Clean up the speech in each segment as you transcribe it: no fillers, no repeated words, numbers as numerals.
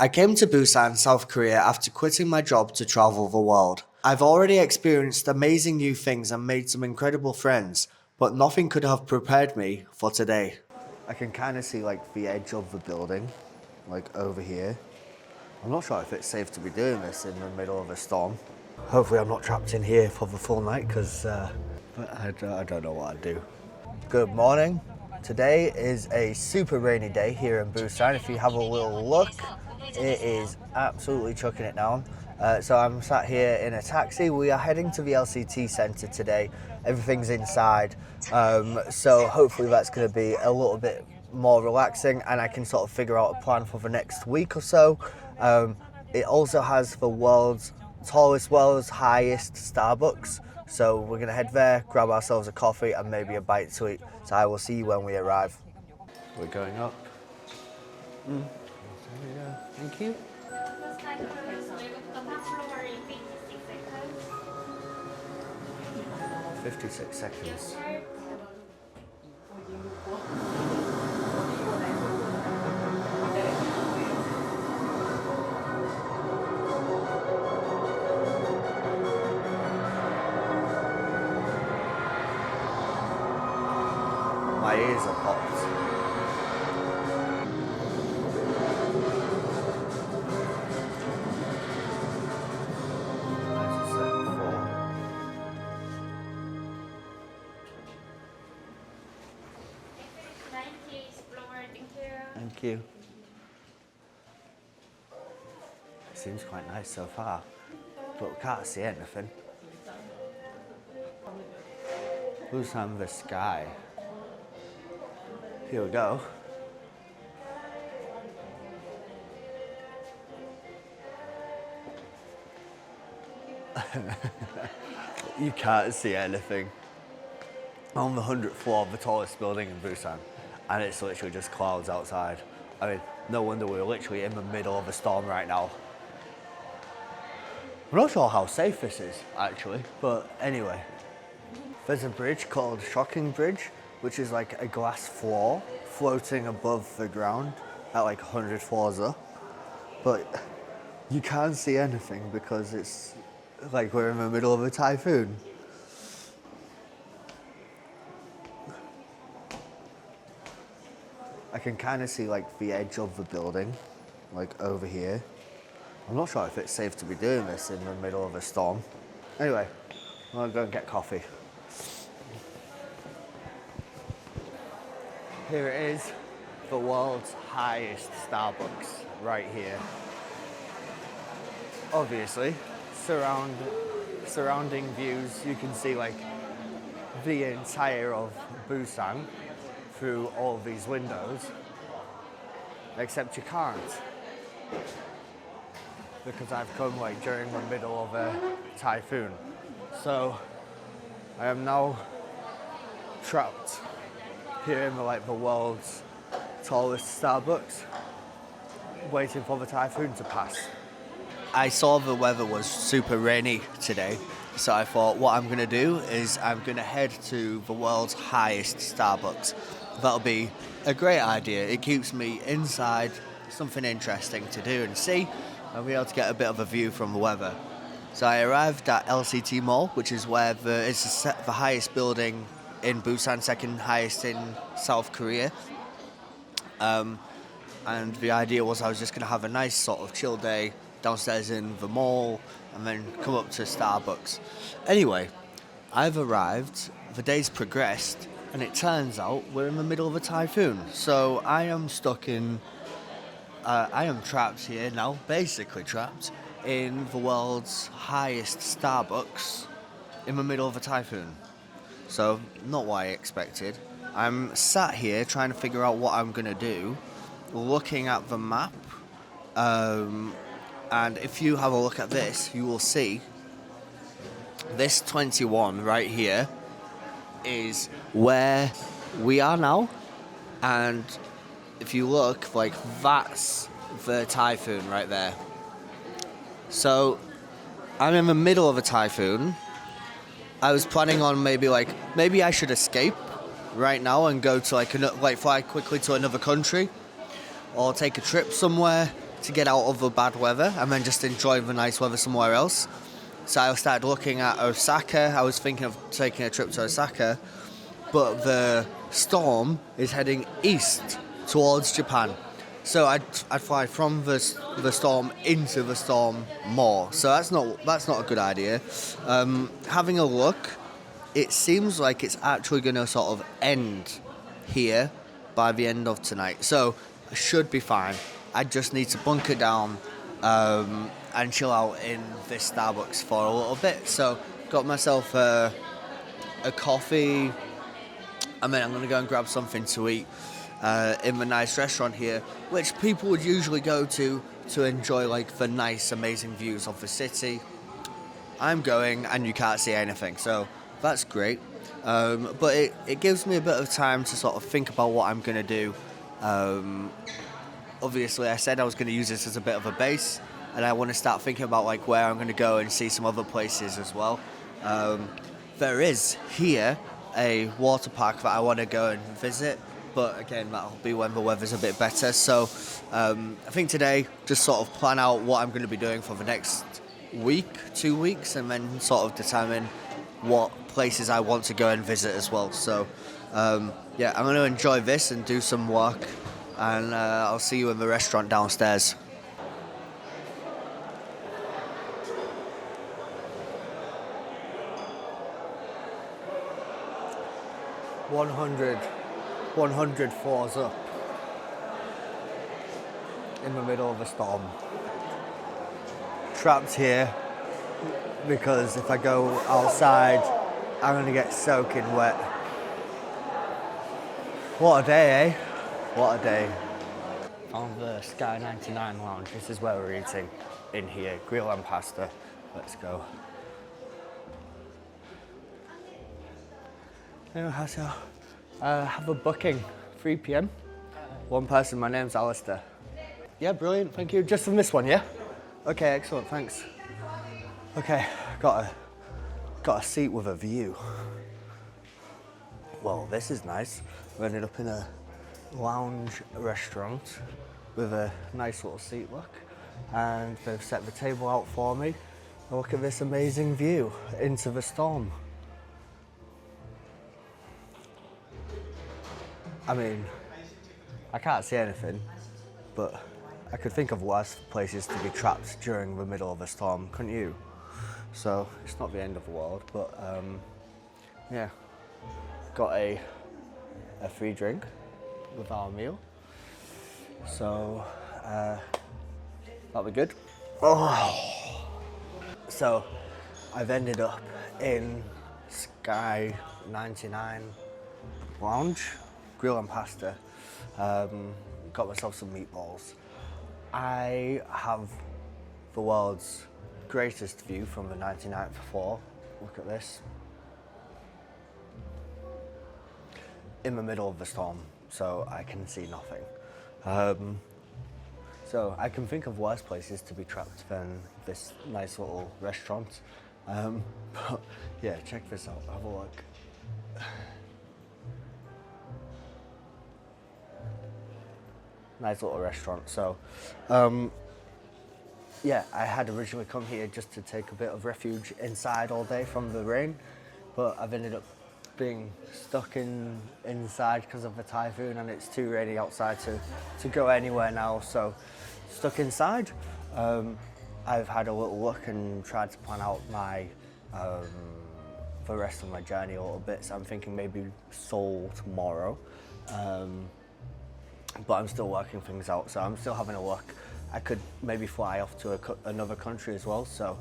I came to Busan, South Korea after quitting my job to travel the world. I've already experienced amazing new things and made some incredible friends, but nothing could have prepared me for today. I can kind of see like the edge of the building, like over here. I'm not sure if it's safe to be doing this in the middle of a storm. Hopefully I'm not trapped in here for the full night because I don't know what I'd do. Good morning. Today is a super rainy day here in Busan. If you have a little look, it is absolutely chucking it down. So I'm sat here in a taxi. We are heading to the LCT Centre today. Everything's inside. So hopefully that's going to be a little bit more relaxing and I can sort of figure out a plan for the next week or so. It also has the world's highest Starbucks. So we're gonna head there, grab ourselves a coffee and maybe a bite to eat. So I will see you when we arrive. We're going up. There we go. Thank you. 56 seconds. My ears are popped. Thank you. Seems quite nice so far, but we can't see anything. Busan, the sky. Here we go. You can't see anything. I'm on the 100th floor of the tallest building in Busan, and it's literally just clouds outside. I mean, no wonder we're literally in the middle of a storm right now. I'm not sure how safe this is, actually, but anyway. There's a bridge called Shocking Bridge, which is like a glass floor floating above the ground at like 100 floors up. But you can't see anything because it's like we're in the middle of a typhoon. I can kind of see like the edge of the building, like over here. I'm not sure if it's safe to be doing this in the middle of a storm. Anyway, I'm gonna go and get coffee. Here it is, the world's highest Starbucks, right here. Obviously, surrounding views, you can see like the entire of Busan through all these windows, except you can't, because I've come like during the middle of a typhoon. So I am now trapped here in the world's tallest Starbucks, waiting for the typhoon to pass. I saw the weather was super rainy today, so I thought what I'm gonna do is I'm gonna head to the world's highest Starbucks. That'll be a great idea. It keeps me inside, something interesting to do and see, and be able to get a bit of a view from the weather. So I arrived at LCT Mall, which is where it's the highest building in Busan, second highest in South Korea. And the idea was I was just going to have a nice sort of chill day downstairs in the mall and then come up to Starbucks. Anyway, I've arrived, the day's progressed, and it turns out we're in the middle of a typhoon. So I am trapped here now, basically trapped, in the world's highest Starbucks in the middle of a typhoon. So, not what I expected. I'm sat here trying to figure out what I'm going to do, looking at the map, and if you have a look at this, you will see this 21 right here is where we are now, and if you look, like, that's the typhoon right there. So, I'm in the middle of a typhoon. I was planning on maybe I should escape right now and go to fly quickly to another country or take a trip somewhere to get out of the bad weather and then just enjoy the nice weather somewhere else. So I started looking at Osaka. I was thinking of taking a trip to Osaka, but the storm is heading east towards Japan. So I'd fly from the storm into the storm more. So that's not a good idea. Having a look, it seems like it's actually going to sort of end here by the end of tonight. So I should be fine. I just need to bunker down and chill out in this Starbucks for a little bit. So got myself a coffee, and then I'm going to go and grab something to eat in the nice restaurant here, which people would usually go to enjoy like the nice, amazing views of the city. I'm going and you can't see anything, so that's great. But it gives me a bit of time to sort of think about what I'm going to do. Obviously, I said I was going to use this as a bit of a base, and I want to start thinking about like where I'm going to go and see some other places as well. There is here a water park that I want to go and visit, but again, that'll be when the weather's a bit better. So I think today, just sort of plan out what I'm going to be doing for the next week, 2 weeks, and then sort of determine what places I want to go and visit as well. So yeah, I'm going to enjoy this and do some work, and I'll see you in the restaurant downstairs. One hundred floors up in the middle of a storm. Trapped here because if I go outside, I'm going to get soaking wet. What a day, eh? What a day. On the Sky 99 lounge, this is where we're eating in here. Grill and pasta. Let's go. Have a booking, 3 p.m. One person, my name's Alistair. Yeah, brilliant, thank you. Just from this one, yeah? Okay, excellent, thanks. Okay, got a seat with a view. Well, this is nice. We ended up in a lounge restaurant with a nice little seat look, and they've set the table out for me. Look at this amazing view into the storm. I mean, I can't see anything, but I could think of worse places to be trapped during the middle of a storm, couldn't you? So it's not the end of the world, but yeah, got a free drink with our meal, so that'll be good. Oh. So I've ended up in Sky 99 lounge. Grill and pasta, got myself some meatballs. I have the world's greatest view from the 99th floor. Look at this. In the middle of the storm, so I can see nothing. So I can think of worse places to be trapped than this nice little restaurant. But yeah, check this out, have a look. Nice little restaurant. So, yeah, I had originally come here just to take a bit of refuge inside all day from the rain, but I've ended up being stuck inside because of the typhoon, and it's too rainy outside to go anywhere now. So, stuck inside. I've had a little look and tried to plan out my the rest of my journey a little bit. So I'm thinking maybe Seoul tomorrow. But I'm still working things out, so I'm still having a look. I could maybe fly off to another country as well, so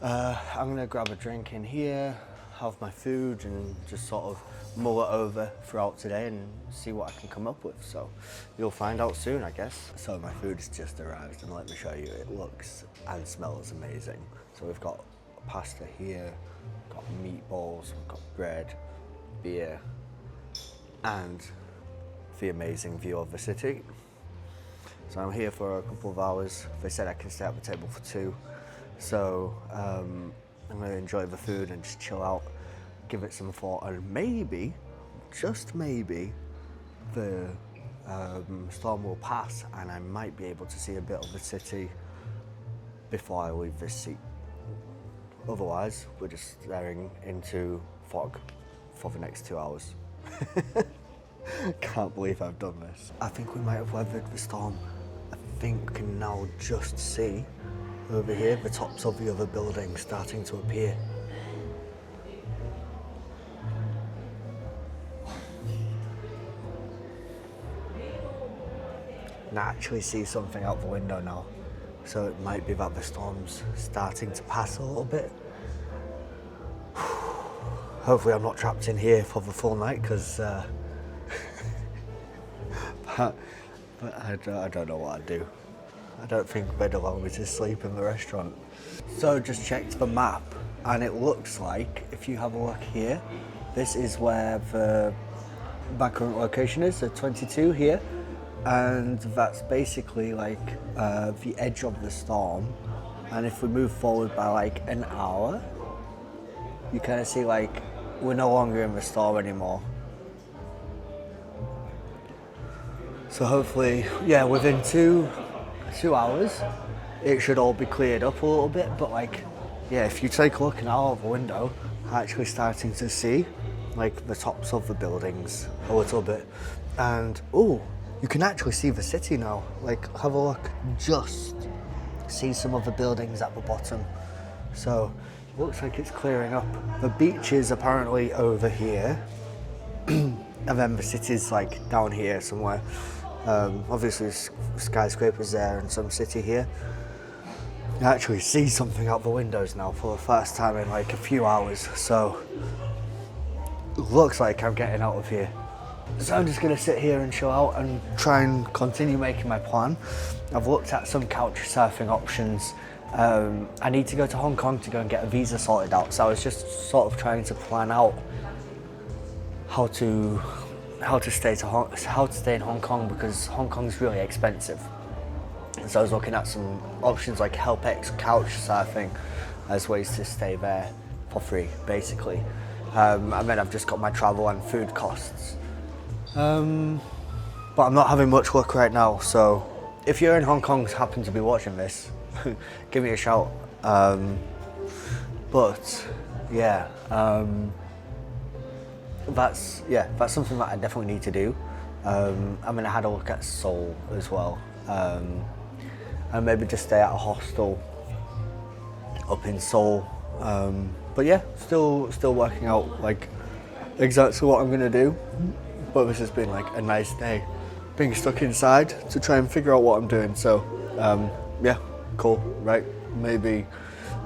I'm gonna grab a drink in here, have my food, and just sort of mull it over throughout today and see what I can come up with. So you'll find out soon, I guess. So my food's just arrived, and let me show you, it looks and smells amazing. So we've got pasta here, we've got meatballs, we've got bread, beer, and the amazing view of the city. So I'm here for a couple of hours. They said I can stay at the table for 2. So I'm going to enjoy the food and just chill out, give it some thought, and maybe, just maybe, the storm will pass and I might be able to see a bit of the city before I leave this seat. Otherwise, we're just staring into fog for the next 2 hours. Can't believe I've done this. I think we might have weathered the storm. I think we can now just see over here the tops of the other buildings starting to appear. And I actually see something out the window now. So it might be that the storm's starting to pass a little bit. Hopefully I'm not trapped in here for the full night, because but I don't know what I'd do. I don't think they'd allow me to sleep in the restaurant. So just checked the map, and it looks like, if you have a look here, this is where my current location is, so 22 here. And that's basically like the edge of the storm. And if we move forward by like an hour, you kind of see like we're no longer in the storm anymore. So hopefully, yeah, within two hours, it should all be cleared up a little bit. But like, yeah, if you take a look now out the window, I'm actually starting to see like the tops of the buildings a little bit. And oh, you can actually see the city now. Like, have a look, just see some of the buildings at the bottom. So, it looks like it's clearing up. The beach is apparently over here, and then the city's like down here somewhere. Obviously, skyscrapers there and some city here. You actually see something out the windows now for the first time in like a few hours. So, it looks like I'm getting out of here. So I'm just going to sit here and chill out and try and continue making my plan. I've looked at some couch surfing options. I need to go to Hong Kong to go and get a visa sorted out. So I was just sort of trying to plan out how to stay in Hong Kong, because Hong Kong's really expensive. And so I was looking at some options like HelpX couch surfing as ways to stay there for free, basically. And then I've just got my travel and food costs. But I'm not having much luck right now, so if you're in Hong Kong, happen to be watching this, give me a shout. But yeah, that's something that I definitely need to do. I mean, I had a look at Seoul as well, and maybe just stay at a hostel up in Seoul. But yeah, still working out like exactly what I'm gonna do. But this has been like a nice day, being stuck inside to try and figure out what I'm doing. So yeah, cool, right? Maybe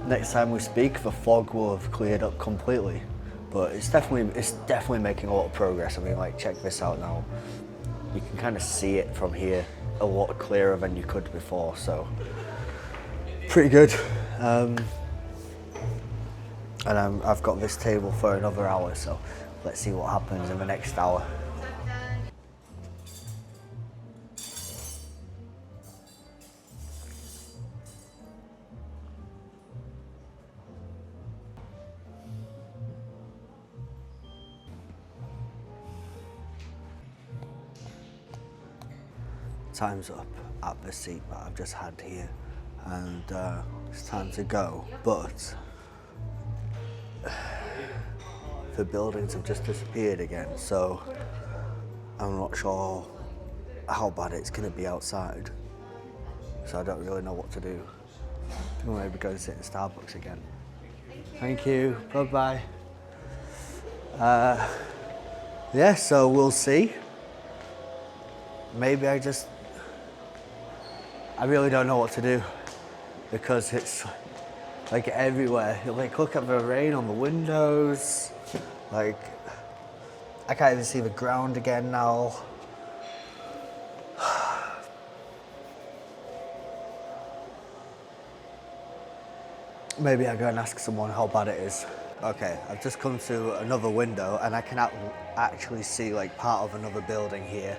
next time we speak, the fog will have cleared up completely. But it's definitely making a lot of progress. I mean, like, check this out now. You can kind of see it from here a lot clearer than you could before. So pretty good. And I've got this table for another hour. So let's see what happens in the next hour. Time's up at the seat that I've just had here, and it's time to go, but the buildings have just disappeared again, so I'm not sure how bad it's going to be outside, so I don't really know what to do. I think I'll maybe go and sit in Starbucks again. Thank you, bye-bye. Yeah, so we'll see. Maybe I really don't know what to do, because it's like everywhere. Like, look at the rain on the windows. Like, I can't even see the ground again now. Maybe I go and ask someone how bad it is. Okay, I've just come to another window and I can actually see like part of another building here.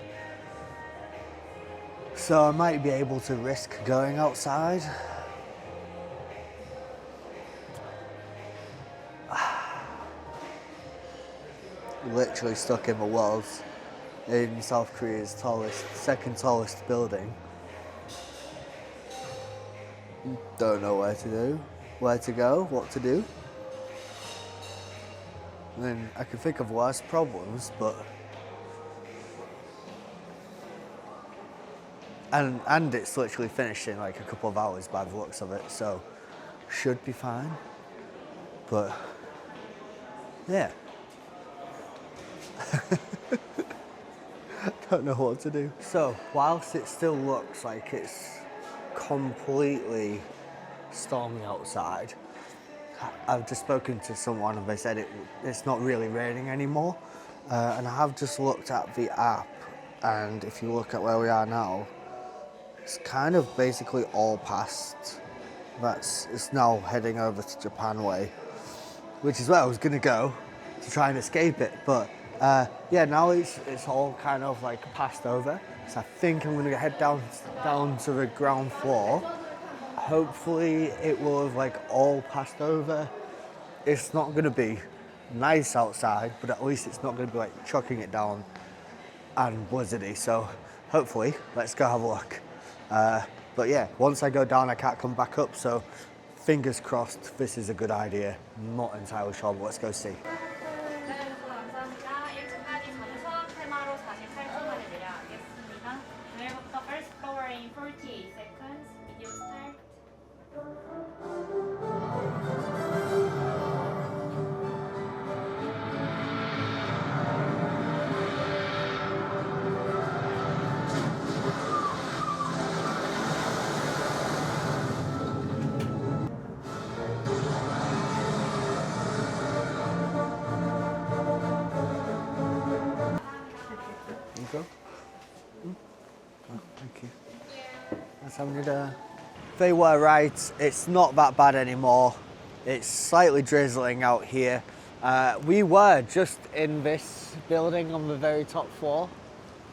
So I might be able to risk going outside. Literally stuck in the walls in South Korea's second tallest building. Don't know where to go, what to do. I mean, I can think of worse problems, but... And it's literally finished in like a couple of hours by the looks of it, so should be fine. But, yeah. Don't know what to do. So, whilst it still looks like it's completely stormy outside, I've just spoken to someone and they said it's not really raining anymore. And I have just looked at the app, and if you look at where we are now, it's kind of basically all past. It's now heading over to Japan way, which is where I was gonna go to try and escape it. But yeah, now it's all kind of like passed over. So I think I'm gonna head down to the ground floor. Hopefully it will have like all passed over. It's not gonna be nice outside, but at least it's not gonna be like chucking it down and blizzardy. So hopefully, let's go have a look. But yeah, once I go down, I can't come back up. So fingers crossed, this is a good idea. Not entirely sure, but let's go see. Go. Oh, thank you. 감사합니다. They were right, it's not that bad anymore. It's slightly drizzling out here. We were just in this building on the very top floor.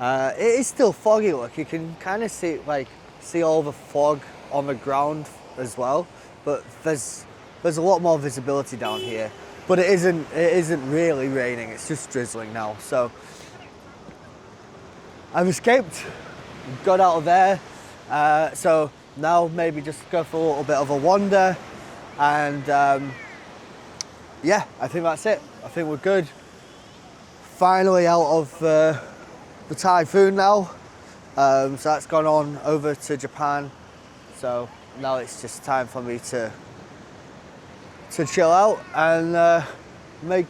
It is still foggy, look, you can kind of see all the fog on the ground as well, but there's a lot more visibility down here. But it isn't really raining, it's just drizzling now. So I've escaped, got out of there, so now maybe just go for a little bit of a wander, and yeah, I think that's it. I think we're good. Finally out of the typhoon now, so that's gone on over to Japan, so now it's just time for me to chill out and make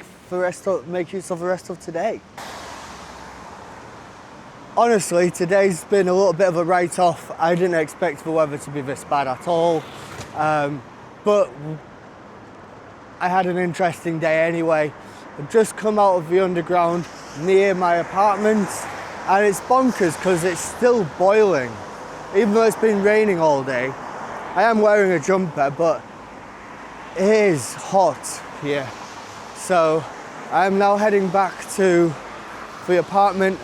use of the rest of today. Honestly, today's been a little bit of a write-off. I didn't expect the weather to be this bad at all, but I had an interesting day anyway. I've just come out of the underground near my apartment, and it's bonkers because it's still boiling. Even though it's been raining all day, I am wearing a jumper, but it is hot here. So I'm now heading back to the apartment,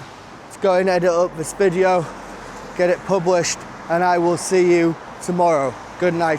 go and edit up this video, get it published, and I will see you tomorrow. Good night.